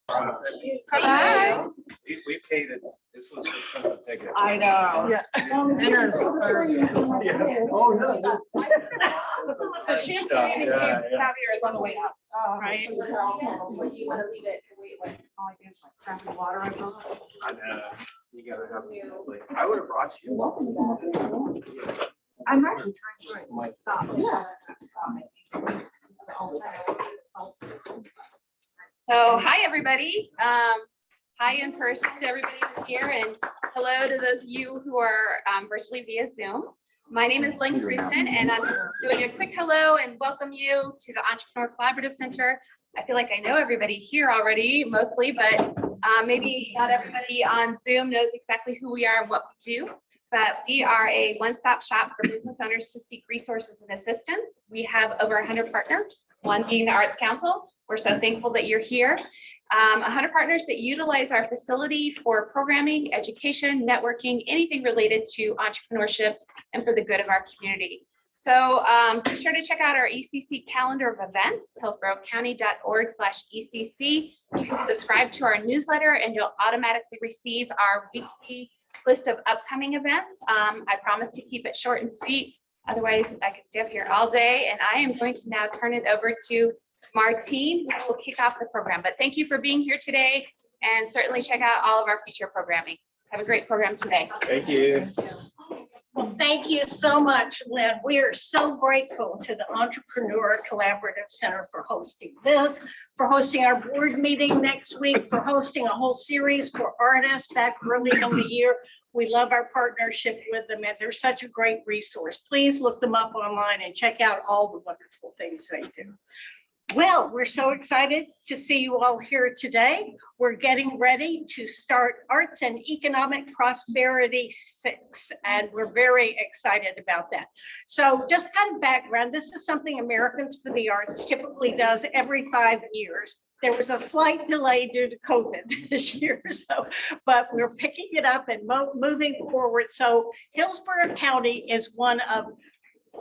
Hi. We paid it. This was the ticket. I know. Yeah. Dinner's served. Oh, no. The champagne and Yeah, yeah. caviar is on the way up. Right? Or do you want to leave it and wait? All I do is like crappy water and all. You gotta have. I would have brought you. I'm actually trying to stop. Yeah. So hi, everybody. Hi in person to everybody who's here, and hello to those of you who are virtually via Zoom. My name is Lynn Greason, and I'm doing a quick hello and welcome you to the Entrepreneur Collaborative Center. I feel like I know everybody here already, mostly, but maybe not everybody on Zoom knows exactly who we are and what we do. But we are a one-stop shop for business owners to seek resources and assistance. We have over 100 partners, one being the Arts Council. We're so thankful that you're here. 100 partners that utilize our facility for programming, education, networking, anything related to entrepreneurship and for the good of our community. So be sure to check out our ECC calendar of events, hillsborocounty.org/ECC. You can subscribe to our newsletter and you'll automatically receive our weekly list of upcoming events. I promise to keep it short and sweet. Otherwise, I could stay up here all day, and I am going to now turn it over to Martine, who will kick off the program. But thank you for being here today, and certainly check out all of our future programming. Have a great program today. Thank you. Well, thank you so much, Lynn. We are so grateful to the Entrepreneur Collaborative Center for hosting this, for hosting our board meeting next week, for hosting a whole series for artists back early in the year. We love our partnership with them, and they're such a great resource. Please look them up online and check out all the wonderful things they do. Well, we're so excited to see you all here today. We're getting ready to start Arts and Economic Prosperity 6, and we're very excited about that. So just kind of background, this is something Americans for the Arts typically does every 5 years. There was a slight delay due to COVID this year, but we're picking it up and moving forward. So Hillsborough County is one of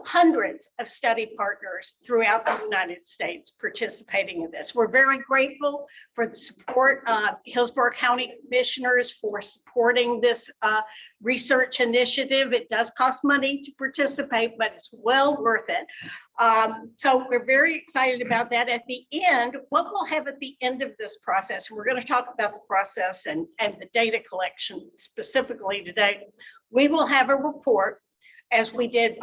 hundreds of study partners throughout the United States participating in this. We're very grateful for the support of Hillsborough County commissioners for supporting this research initiative. It does cost money to participate, but it's well worth it. So we're very excited about that. At the end, what we'll have at the end of this process, we're going to talk about the process and the data collection specifically today. We will have a report, as we did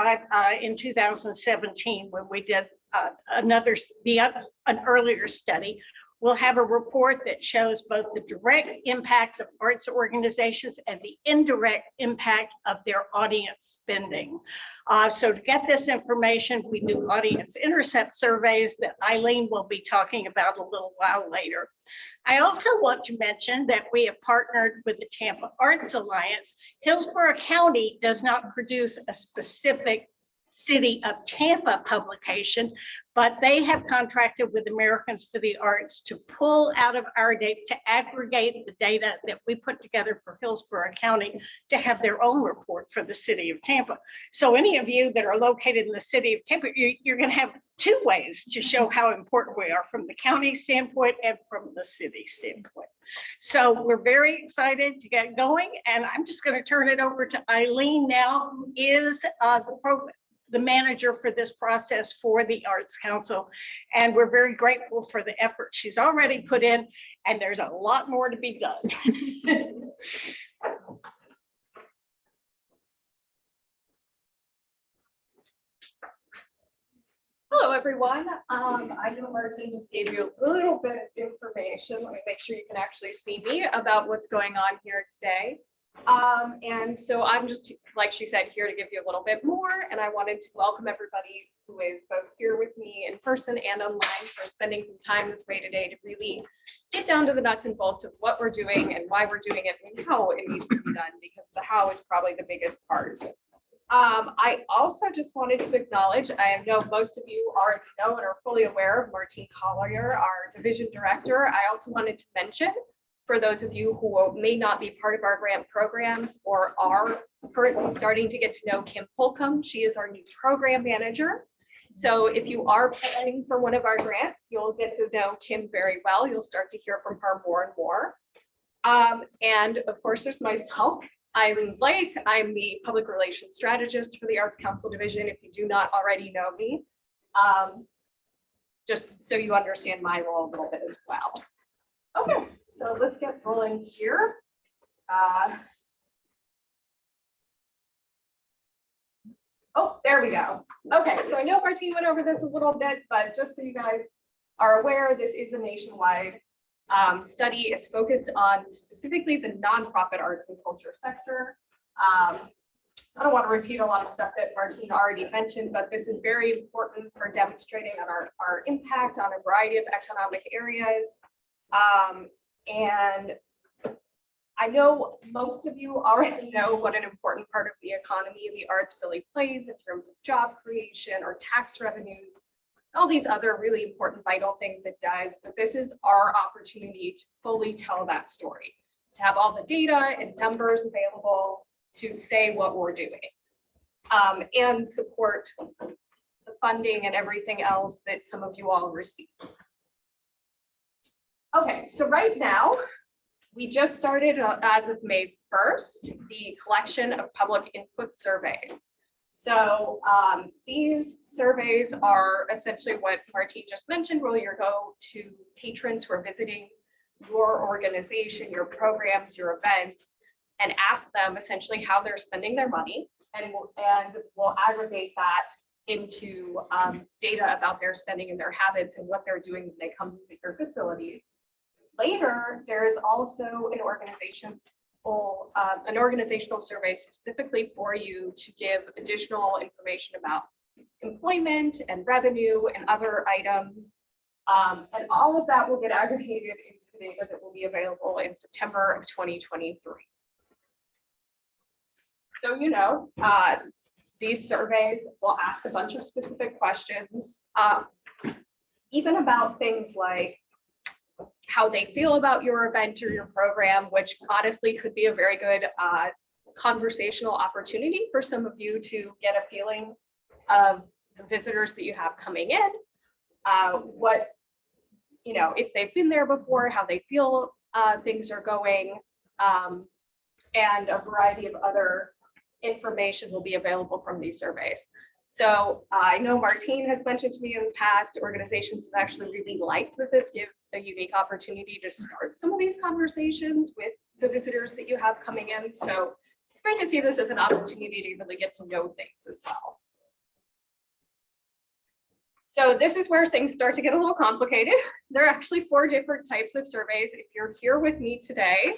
in 2017 when we did an earlier study. We'll have a report that shows both the direct impact of arts organizations and the indirect impact of their audience spending. So to get this information, we do audience intercept surveys that Eileen will be talking about a little while later. I also want to mention that we have partnered with the Tampa Arts Alliance. Hillsborough County does not produce a specific City of Tampa publication, but they have contracted with Americans for the Arts to pull out of our data, to aggregate the data that we put together for Hillsborough County to have their own report for the City of Tampa. So any of you that are located in the City of Tampa, you're going to have two ways to show how important we are from the county standpoint and from the city standpoint. So we're very excited to get going, and I'm just going to turn it over to Eileen now, who is the manager for this process for the Arts Council. And we're very grateful for the effort she's already put in, and there's a lot more to be done. Hello, everyone. I know Martine just gave you a little bit of information. Let me make sure you can actually see me about what's going on here today. And so I'm just, like she said, here to give you a little bit more. And I wanted to welcome everybody who is both here with me in person and online for spending some time this way today to really get down to the nuts and bolts of what we're doing and why we're doing it and how it needs to be done, because the how is probably the biggest part. I also just wanted to acknowledge, I know most of you already know and are fully aware of Martine Collier, our division director. I also wanted to mention, for those of you who may not be part of our grant programs or are currently starting to get to know Kim Holcomb, she is our new program manager. So if you are applying for one of our grants, you'll get to know Kim very well. You'll start to hear from her more and more. And of course, there's myself, Eileen Blake. I'm the public relations strategist for the Arts Council Division, if you do not already know me. Just so you understand my role a little bit as well. Okay, so let's get rolling here. Oh, there we go. Okay, so I know Martine went over this a little bit, but just so you guys are aware, this is a nationwide study. It's focused on specifically the nonprofit arts and culture sector. I don't want to repeat a lot of stuff that Martine already mentioned, but this is very important for demonstrating on our impact on a variety of economic areas. And I know most of you already know what an important part of the economy the arts really plays in terms of job creation or tax revenues, all these other really important vital things it does, but this is our opportunity to fully tell that story, to have all the data and numbers available to say what we're doing, and support the funding and everything else that some of you all receive. Okay, so right now, we just started as of May 1st, the collection of public input surveys. So these surveys are essentially what Martine just mentioned, where you go to patrons who are visiting your organization, your programs, your events, and ask them essentially how they're spending their money. And we'll aggregate that into data about their spending and their habits and what they're doing when they come visit your facilities. Later, there is also an organizational survey specifically for you to give additional information about employment and revenue and other items. And all of that will get aggregated into the data that will be available in September of 2023. So, you know, these surveys will ask a bunch of specific questions, even about things like how they feel about your event or your program, which honestly could be a very good conversational opportunity for some of you to get a feeling of the visitors that you have coming in, what, you know, if they've been there before, how they feel things are going, and a variety of other information will be available from these surveys. So I know Martine has mentioned to me in the past, organizations have actually really liked that this gives a unique opportunity to start some of these conversations with the visitors that you have coming in. So it's great to see this as an opportunity to really get to know things as well. So this is where things start to get a little complicated. There are actually 4 different types of surveys. If you're here with me today,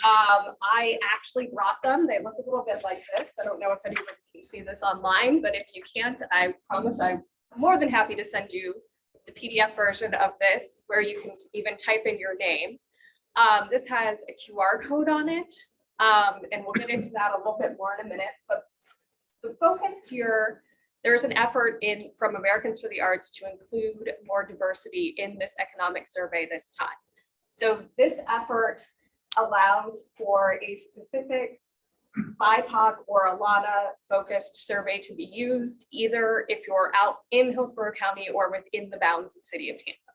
I actually brought them. They look a little bit like this. I don't know if anyone can see this online, but if you can't, I promise I'm more than happy to send you the PDF version of this where you can even type in your name. This has a QR code on it, and we'll get into that a little bit more in a minute. But the focus here, there's an effort from Americans for the Arts to include more diversity in this economic survey this time. So this effort allows for a specific BIPOC or ALANA focused survey to be used, either if you're out in Hillsborough County or within the bounds of the city of Tampa.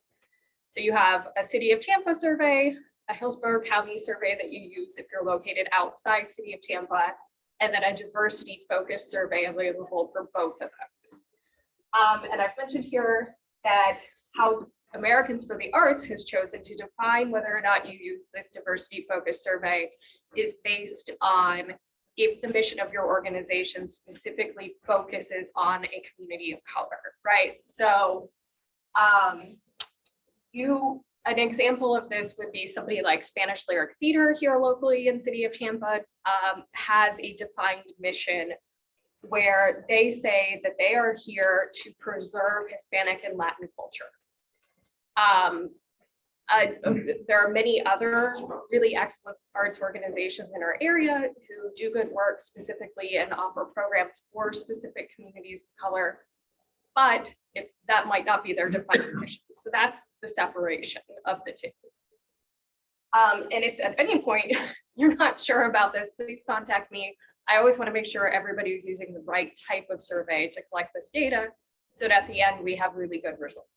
So you have a city of Tampa survey, a Hillsborough County survey that you use if you're located outside city of Tampa, and then a diversity focused survey available for both of those. And I've mentioned here that how Americans for the Arts has chosen to define whether or not you use this diversity focused survey is based on if the mission of your organization specifically focuses on a community of color, right? So an example of this would be somebody like Spanish Lyric Theater here locally in city of Tampa has a defined mission where they say that they are here to preserve Hispanic and Latin culture. There are many other really excellent arts organizations in our area who do good work specifically and offer programs for specific communities of color, but if that might not be their defined mission. So that's the separation of the two. And if at any point you're not sure about this, please contact me. I always want to make sure everybody's using the right type of survey to collect this data so that at the end, we have really good results.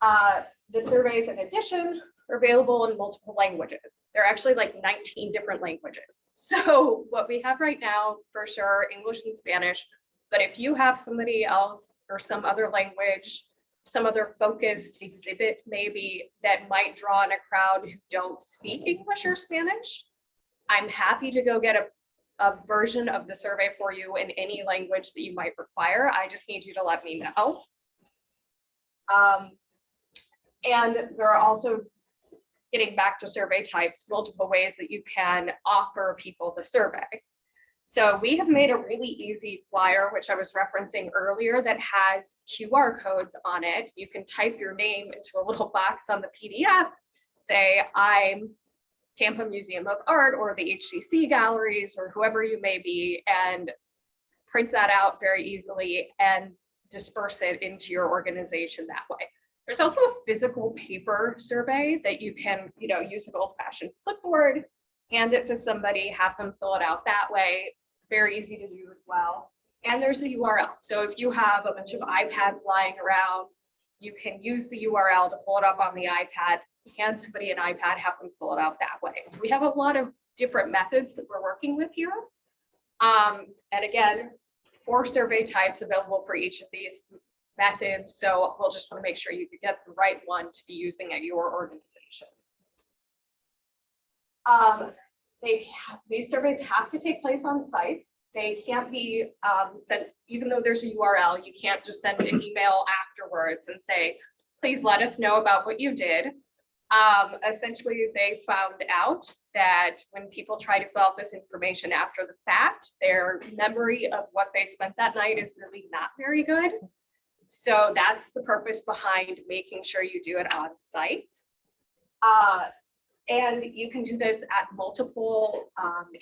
The surveys, in addition, are available in multiple languages. There are actually like 19 different languages. So what we have right now, for sure, English and Spanish, but if you have somebody else or some other language, some other focused exhibit maybe that might draw in a crowd who don't speak English or Spanish, I'm happy to go get a version of the survey for you in any language that you might require. I just need you to let me know. And there are also, getting back to survey types, multiple ways that you can offer people the survey. So we have made a really easy flyer, which I was referencing earlier, that has QR codes on it. You can type your name into a little box on the PDF, say, I'm Tampa Museum of Art or the HCC galleries or whoever you may be, and print that out very easily and disperse it into your organization that way. There's also a physical paper survey that you can, use an old-fashioned clipboard, hand it to somebody, have them fill it out that way. Very easy to do as well. And there's a URL. So if you have a bunch of iPads lying around, you can use the URL to pull it up on the iPad, hand somebody an iPad, have them fill it out that way. So we have a lot of different methods that we're working with here. And again, 4 survey types available for each of these methods. So we'll just want to make sure you get the right one to be using at your organization. These surveys have to take place on site. They can't be sent, even though there's a URL, you can't just send an email afterwards and say, please let us know about what you did. Essentially, they found out that when people try to fill out this information after the fact, their memory of what they spent that night is really not very good. So that's the purpose behind making sure you do it on site. And you can do this at multiple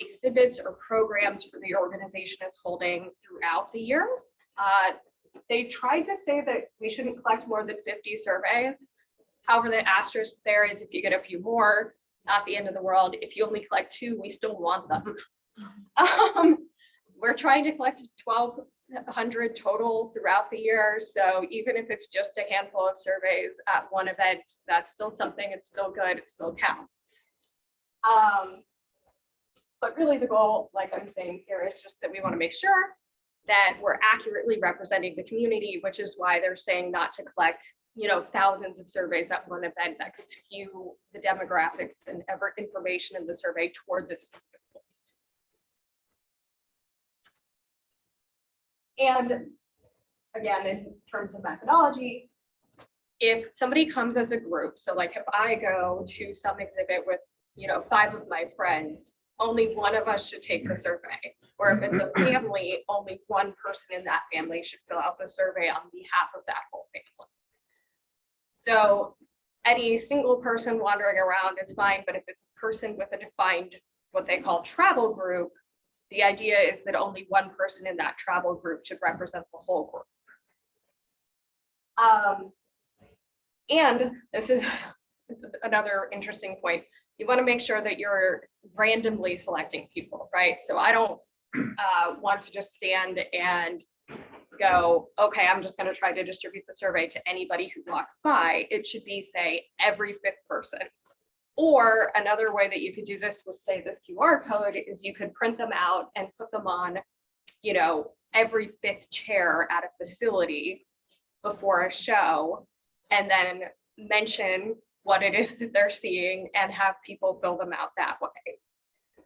exhibits or programs for the organization is holding throughout the year. They tried to say that we shouldn't collect more than 50 surveys. However, the asterisk there is if you get a few more, not the end of the world. If you only collect 2, we still want them. We're trying to collect 1,200 total throughout the year. So even if it's just a handful of surveys at one event, that's still something, it's still good, it still counts. But really the goal, like I'm saying here, is just that we want to make sure that we're accurately representing the community, which is why they're saying not to collect, thousands of surveys at one event that could skew the demographics and information in the survey towards a specific point. And again, in terms of methodology, if somebody comes as a group, so like if I go to some exhibit with 5 of my friends, only one of us should take the survey. Or if it's a family, only one person in that family should fill out the survey on behalf of that whole family. So any single person wandering around is fine, but if it's a person with a defined, what they call travel group, the idea is that only one person in that travel group should represent the whole group. And this is another interesting point. You want to make sure that you're randomly selecting people, right? So I don't want to just stand and go, okay, I'm just going to try to distribute the survey to anybody who walks by. It should be, say, every 5th person. Or another way that you could do this with, say, this QR code is you could print them out and put them on, every 5th chair at a facility before a show, and then mention what it is that they're seeing and have people fill them out that way.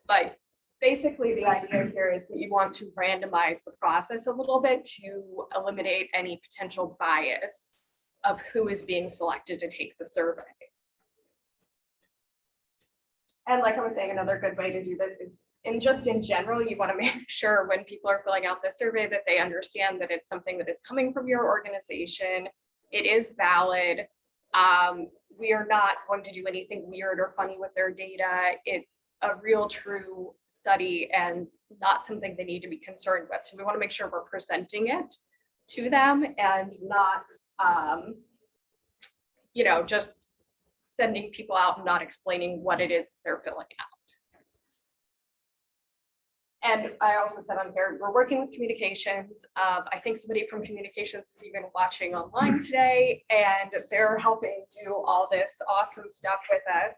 But basically the idea here is that you want to randomize the process a little bit to eliminate any potential bias of who is being selected to take the survey. And like I was saying, another good way to do this is, and just in general, you want to make sure when people are filling out the survey that they understand that it's something that is coming from your organization. It is valid. We are not going to do anything weird or funny with their data. It's a real true study and not something they need to be concerned with. So we want to make sure we're presenting it to them and not, just sending people out and not explaining what it is they're filling out. And I also said on here, we're working with communications. I think somebody from communications is even watching online today, and they're helping do all this awesome stuff with us.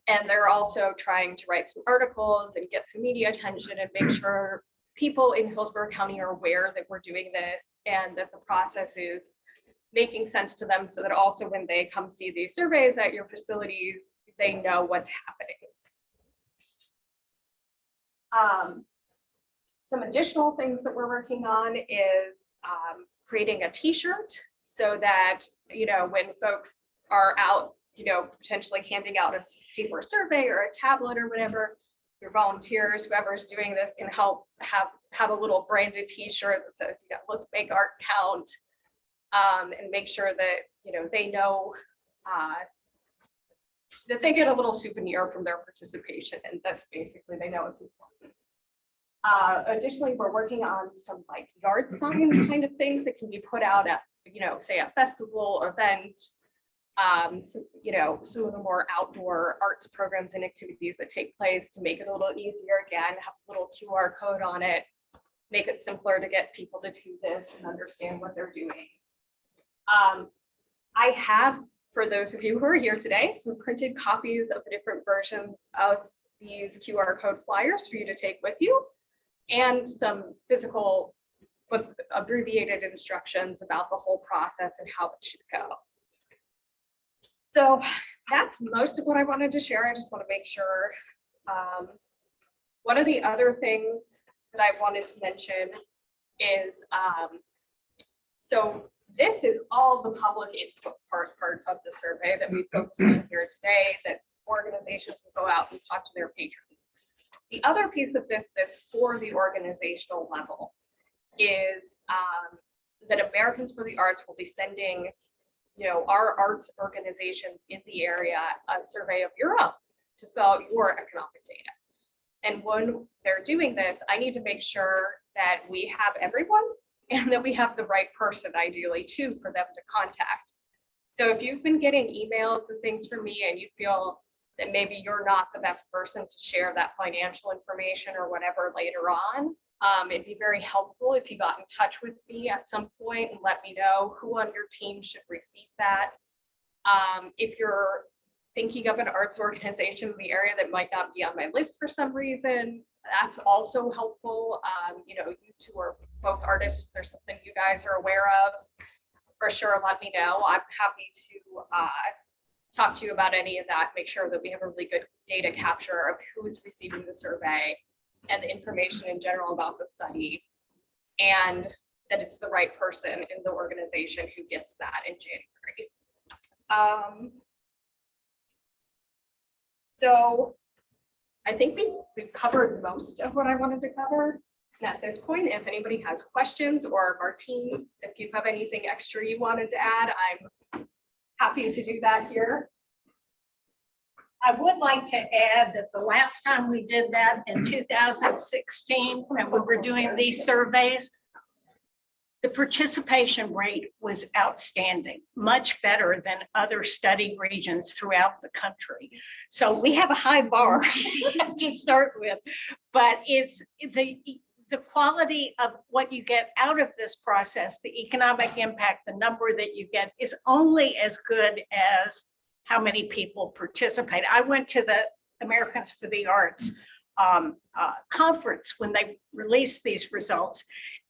And they're also trying to write some articles and get some media attention and make sure people in Hillsborough County are aware that we're doing this and that the process is making sense to them, so that also when they come see these surveys at your facilities, they know what's happening. Some additional things that we're working on is creating a t-shirt so that, you know, when folks are out, you know, potentially handing out a paper survey or a tablet or whatever, your volunteers, whoever's doing this, can help have a little branded t-shirt that says, you know, let's make art count, and make sure that, you know, they know that they get a little souvenir from their participation, and that's basically, they know it's important. Additionally, we're working on some like yard sign kind of things that can be put out at, you know, say a festival or event. So, you know, some of the more outdoor arts programs and activities that take place to make it a little easier. Again, have a little QR code on it, make it simpler to get people to do this and understand what they're doing. I have, for those of you who are here today, some printed copies of the different versions of these QR code flyers for you to take with you, and some physical but abbreviated instructions about the whole process and how it should go. So that's most of what I wanted to share. I just want to make sure. One of the other things that I wanted to mention is, so this is all the public input part of the survey that we focused on here today, that organizations will go out and talk to their patrons. The other piece of this that's for the organizational level is that Americans for the Arts will be sending, you know, our arts organizations in the area a survey of your own to fill out your economic data. And when they're doing this, I need to make sure that we have everyone and that we have the right person ideally too for them to contact. So if you've been getting emails and things from me and you feel that maybe you're not the best person to share that financial information or whatever later on, it'd be very helpful if you got in touch with me at some point and let me know who on your team should receive that. If you're thinking of an arts organization in the area that might not be on my list for some reason, that's also helpful. You know, you two are both artists. If there's something you guys are aware of, for sure, let me know. I'm happy to talk to you about any of that, make sure that we have a really good data capture of who's receiving the survey and the information in general about the study, and that it's the right person in the organization who gets that in January. So I think we've covered most of what I wanted to cover. And at this point, if anybody has questions, or Martine, if you have anything extra you wanted to add, I'm happy to do that here. I would like to add that the last time we did that in 2016, when we were doing these surveys, the participation rate was outstanding, much better than other study regions throughout the country. So we have a high bar to start with, but it's the quality of what you get out of this process, the economic impact, the number that you get is only as good as how many people participate. I went to the Americans for the Arts conference when they released these results,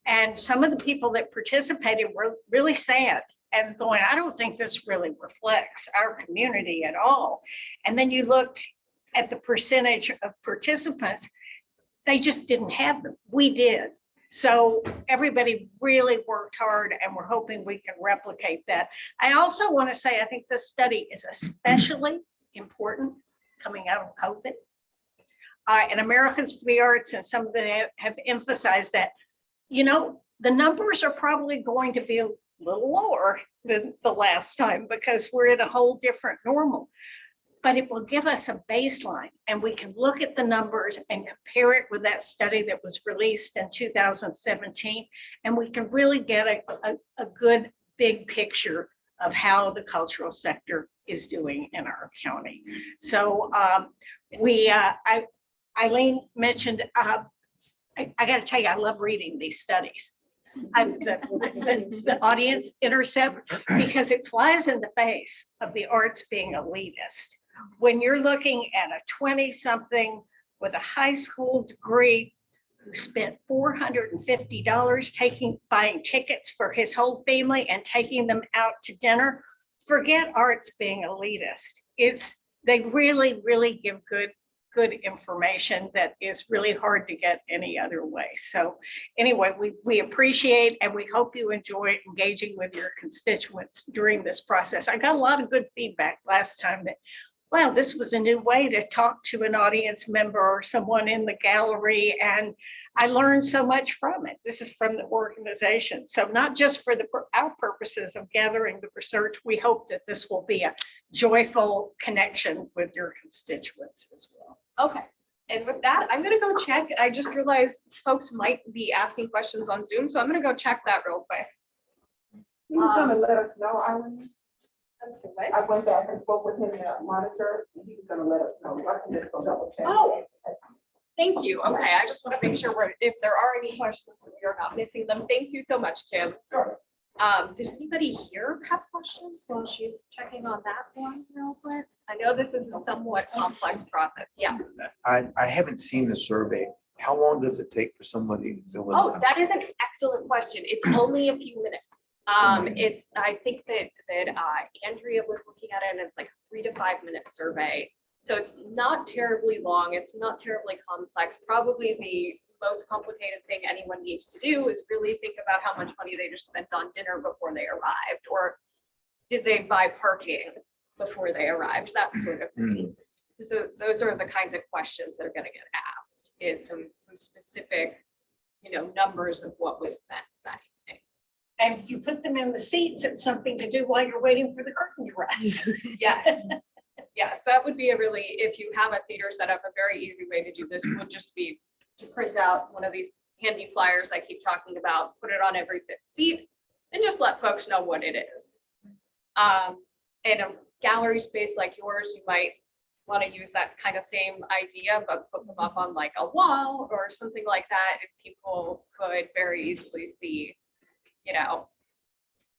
and some of the people that participated were really sad and going, I don't think this really reflects our community at all. And then you looked at the percentage of participants, they just didn't have them. We did. So everybody really worked hard, and we're hoping we can replicate that. I also want to say, I think this study is especially important coming out of COVID. And Americans for the Arts and some of them have emphasized that, you know, the numbers are probably going to be a little lower than the last time because we're in a whole different normal. But it will give us a baseline, and we can look at the numbers and compare it with that study that was released in 2017, and we can really get a good big picture of how the cultural sector is doing in our county. So Eileen mentioned I gotta tell you, I love reading these studies. The audience intercept, because it flies in the face of the arts being elitist. When you're looking at a 20-something with a high school degree who spent $450 buying tickets for his whole family and taking them out to dinner, forget arts being elitist. They really, really give good information that is really hard to get any other way. So anyway, we appreciate and we hope you enjoy engaging with your constituents during this process. I got a lot of good feedback last time that, wow, this was a new way to talk to an audience member or someone in the gallery. And I learned so much from it. This is from the organization. So not just for our purposes of gathering the research, we hope that this will be a joyful connection with your constituents as well. Okay, and with that, I'm gonna go check. I just realized folks might be asking questions on Zoom, so I'm gonna go check that real quick. He was gonna let us know, Irene. Let's see what- I went back and spoke with him in the monitor, and he was gonna let us know. I can just go double check. Oh. Thank you. Okay, I just want to make sure if there are any questions, we are not missing them. Thank you so much, Kim. Sure. Does anybody here have questions while she's checking on that one real quick? I know this is a somewhat complex process. Yes. I haven't seen the survey. How long does it take for somebody to fill it Oh, out? that is an excellent question. It's only a few minutes. I think that Andrea was looking at it and it's like a 3 to 5 minute survey. So it's not terribly long. It's not terribly complex. Probably the most complicated thing anyone needs to do is really think about how much money they just spent on dinner before they arrived, or did they buy parking before they arrived, that sort of thing. So those are the kinds of questions that are going to get asked, is some specific, numbers of what was spent that evening. And if you put them in the seats, it's something to do while you're waiting for the curtain to rise. Yeah. Yes, that would be if you have a theater setup, a very easy way to do this would just be to print out one of these handy flyers I keep talking about, put it on every fifth seat, and just let folks know what it is. In a gallery space like yours, you might want to use that kind of same idea, but put them up on like a wall or something like that, if people could very easily see,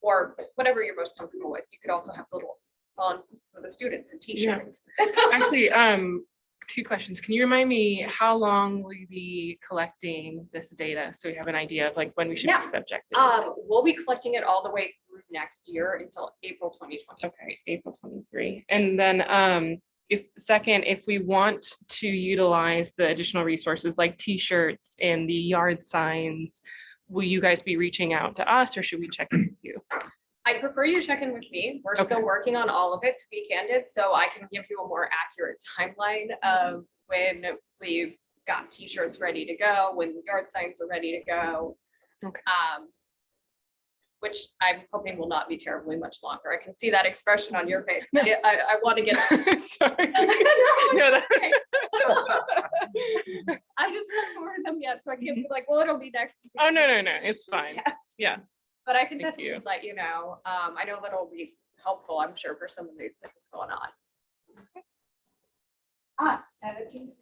or whatever you're most comfortable with. You could also have little on for the students and t-shirts. Actually, 2 questions. Can you remind me how long will you be collecting this data? So we have an idea of like when we should Yeah. be subjected. We'll be collecting it all the way through next year until April 2020. Okay, April 23. And then if we want to utilize the additional resources like t-shirts and the yard signs, will you guys be reaching out to us or should we check in with you? I prefer you check in with me. We're Okay. still working on all of it, to be candid, so I can give you a more accurate timeline of when we've got t-shirts ready to go, when the yard signs are ready to go. Okay. Which I'm hoping will not be terribly much longer. I can see that expression on your face. I want to get. Sorry. No, No, that- okay. I just haven't ordered them yet, so I can't be like, well, it'll be next. Oh, no, it's fine. Yes. Yeah. But I can Thank definitely you. let you know. I know that'll be helpful, I'm sure, for some of these things going on. Attitudes.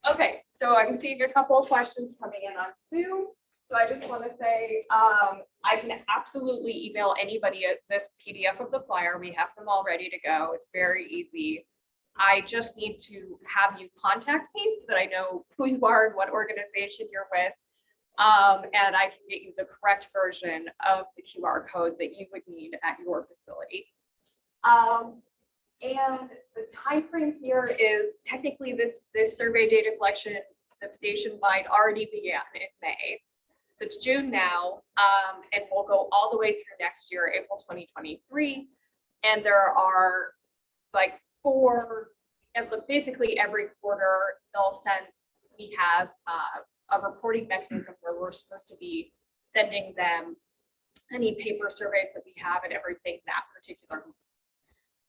Okay, so I'm seeing a couple of questions coming in on Zoom. So I just want to say, I can absolutely email anybody this PDF of the flyer. We have them all ready to go. It's very easy. I just need to have you contact me so that I know who you are and what organization you're with. And I can get you the correct version of the QR code that you would need at your facility. And the time frame here is technically this survey data collection that's nationwide already began in May. So it's June now, and we'll go all the way through next year, April 2023. And there are like basically every quarter we have a reporting mechanism where we're supposed to be sending them any paper surveys that we have and everything that particular month.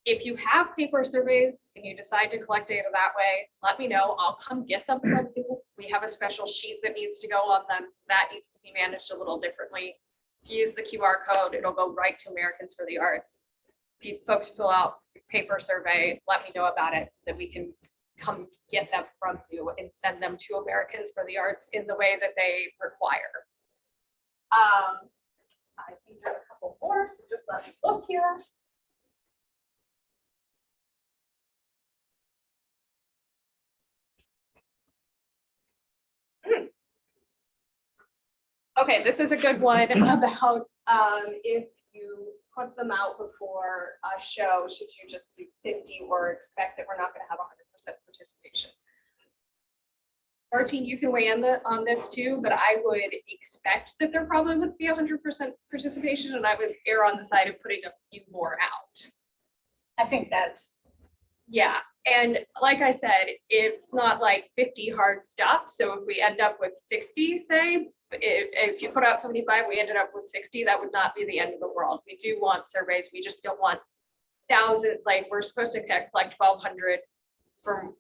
If you have paper surveys and you decide to collect data that way, let me know. I'll come get them from you. We have a special sheet that needs to go on them, so that needs to be managed a little differently. If you use the QR code, it'll go right to Americans for the Arts. If you folks fill out paper survey, let me know about it so that we can come get them from you and send them to Americans for the Arts in the way that they require. I think there's a couple more, so just let me look here. Okay, this is a good one about if you put them out before a show, should you just do 50 or expect that we're not going to have 100% participation? Martine, you can weigh in on this too, but I would expect that there probably would be 100% participation, and I would err on the side of putting a few more out. I think that's, Yeah, and like I said, it's not like 50 hard stuff. So if we end up with 60, say, if you put out 75, we ended up with 60, that would not be the end of the world. We do want surveys. We just don't want thousands, like we're supposed to collect 1,200 from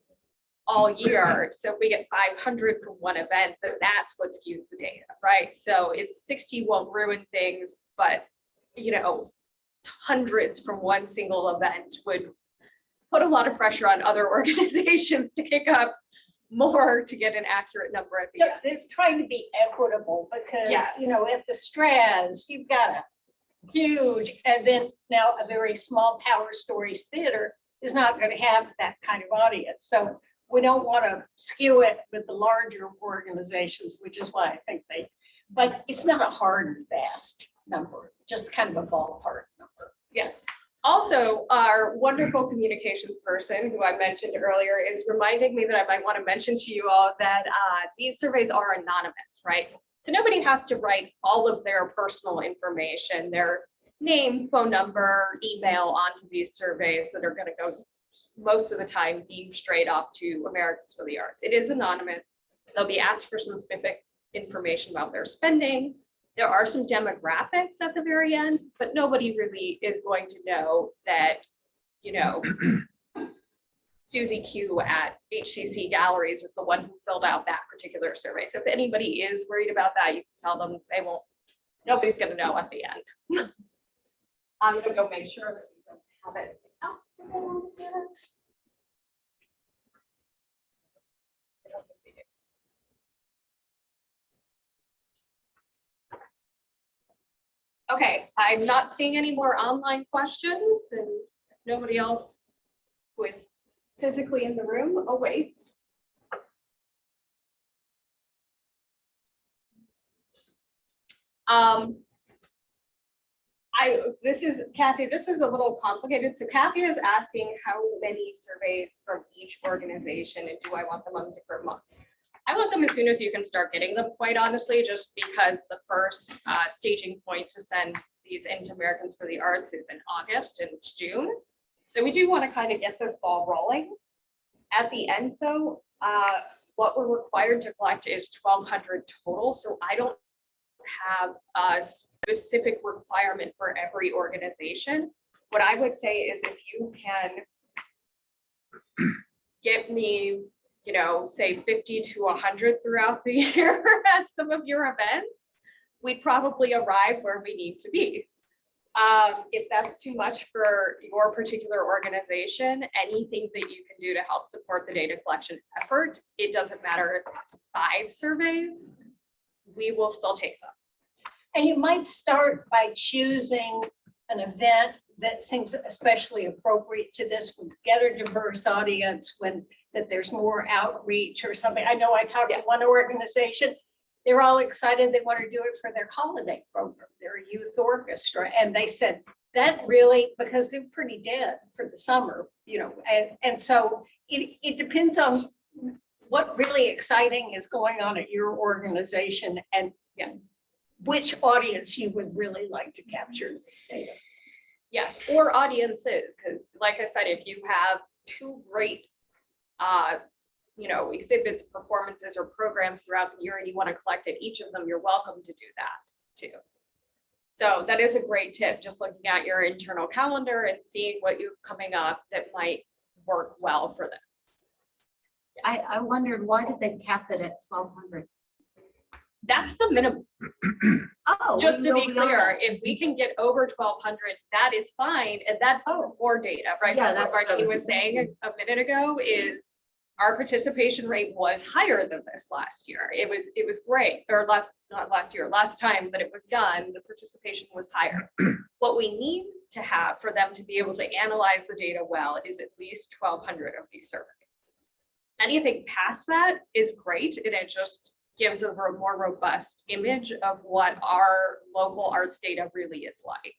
all year. So if we get 500 from one event, then that's what skews the data, right? So it's 60 won't ruin things, but you know, hundreds from one single event would put a lot of pressure on other organizations to kick up more to get an accurate number at the so end. it's trying to be equitable because, Yeah. you know, at the Straz, you've got a huge, and then now a very small Power Stories theater is not going to have that kind of audience. So we don't want to skew it with the larger organizations, which is why I think but it's not a hard and fast number, just kind of a ballpark number. Yes. Also, our wonderful communications person, who I mentioned earlier, is reminding me that I might want to mention to you all that these surveys are anonymous, right? So nobody has to write all of their personal information, their name, phone number, email onto these surveys that are going to go most of the time beam straight off to Americans for the Arts. It is anonymous. They'll be asked for some specific information about their spending. There are some demographics at the very end, but nobody really is going to know that, you know, Susie Q at HCC Galleries is the one who filled out that particular survey. So if anybody is worried about that, you can tell them they won't, nobody's going to know at the end. I'm going to go make sure that we don't have it. Okay, I'm not seeing any more online questions, and if nobody else who is physically in the room, oh wait. This is Kathy, this is a little complicated. So Kathy is asking how many surveys from each organization and do I want them on different months? I want them as soon as you can start getting them, quite honestly, just because the first staging point to send these into Americans for the Arts is in August and it's June. So we do want to kind of get this ball rolling. At the end though, what we're required to collect is 1,200 total. So I don't have a specific requirement for every organization. What I would say is if you can give me, you know, say 50 to 100 throughout the year at some of your events, we'd probably arrive where we need to be. If that's too much for your particular organization, anything that you can do to help support the data collection effort, it doesn't matter if it's 5 surveys, we will still take them. And you might start by choosing an event that seems especially appropriate to this, would get a diverse audience, when that there's more outreach or something. I know I talked to one organization, they're all excited, they want to do it for their holiday program, their youth orchestra. And they said that really, because they're pretty dead for the summer, you know, and so it depends on what really exciting is going on at your organization and which audience you would really like to capture in this data. Yes, or audiences, because like I said, if you have 2 great you know, exhibits, performances, or programs throughout the year and you want to collect at each of them, you're welcome to do that too. So that is a great tip, just looking at your internal calendar and seeing what you're coming up that might work well for this. I wondered, why did they cap it at 1,200? That's the minimum. Oh. Just we to can be go beyond clear, that. if we can get over 1,200, that is fine, and that's more data, right? Yeah, That's what that's what I Martine was was saying a minute ago, is our participation rate was higher than this last year. It was great, or not last year, last time that it was done, the participation was higher. What we need to have for them to be able to analyze the data well is at least 1,200 of these surveys. Anything past that is great, and it just gives a more robust image of what our local arts data really is like.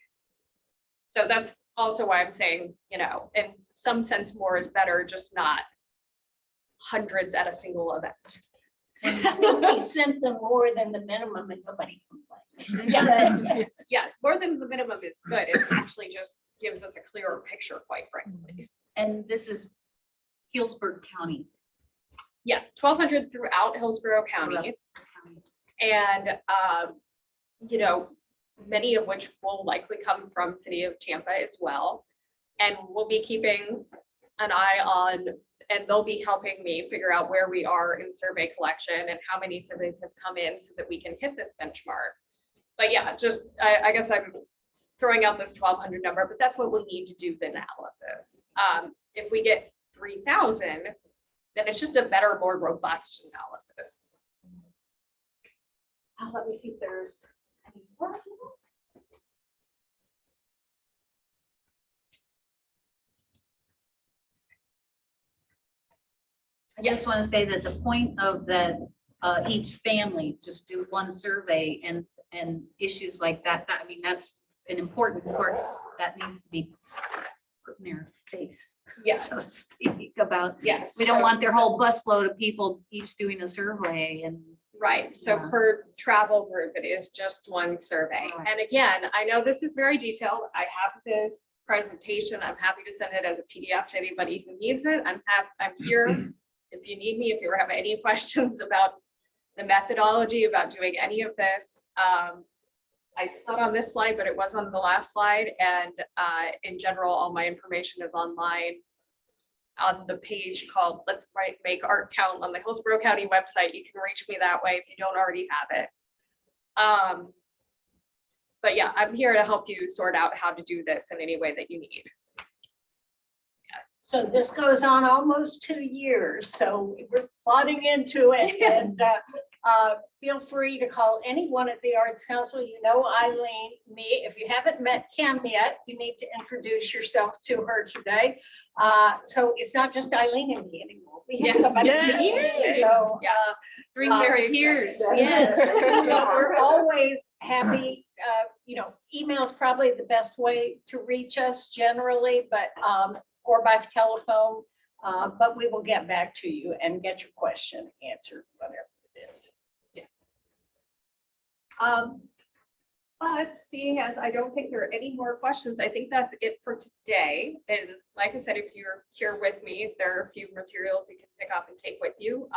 So that's also why I'm saying, you know, in some sense, more is better, just not hundreds at a single event. We sent them more than the minimum and nobody complained. Yes, yes, more than the minimum is good. It actually just gives us a clearer picture, quite frankly. And this is Healdsburg County. Yes, 1,200 throughout Hillsborough County. And, you know, many of which will likely come from City of Tampa as well. And we'll be keeping an eye on, and they'll be helping me figure out where we are in survey collection and how many surveys have come in so that we can hit this benchmark. But yeah, just, I guess I'm throwing out this 1,200 number, but that's what we need to do the analysis. If we get 3,000, then it's just a better, more robust analysis. Let me see if there's any more. I just want to say that the point of that, each family just do one survey and issues like that, I mean, that's an important part that needs to be put in their face, Yes, so to speak, about, yes. we don't so- want their whole busload of people each doing a survey and. Right, so Yeah. for travel group, it is just one survey. Right. And again, I know this is very detailed. I have this presentation. I'm happy to send it as a PDF to anybody who needs it. I'm here if you need me, if you have any questions about the methodology, about doing any of this. It's not on this slide, but it was on the last slide. And in general, all my information is online on the page called Let's Make Art Count on the Hillsborough County website. You can reach me that way if you don't already have it. But yeah, I'm here to help you sort out how to do this in any way that you need. Yes. So this goes on almost 2 years, so we're plodding into it, and feel free to call anyone at the Arts Council. You know Eileen, me. If you haven't met Kim yet, you need to introduce yourself to her today. So it's not just Eileen and me anymore. We have Yes. somebody. Yes. So, Yeah. Three very peers. yes, we're always happy. You know, email is probably the best way to reach us generally, but or by telephone. But we will get back to you and get your question answered, whatever it is. But seeing as I don't think there are any more questions, I think that's it for today. And like I said, if you're here with me, there are a few materials you can pick up and take with you.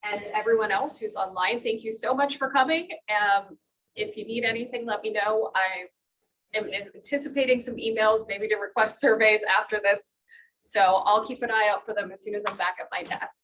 And everyone else who's online, thank you so much for coming. If you need anything, let me know. I am anticipating some emails, maybe to request surveys after this. So I'll keep an eye out for them as soon as I'm back at my desk.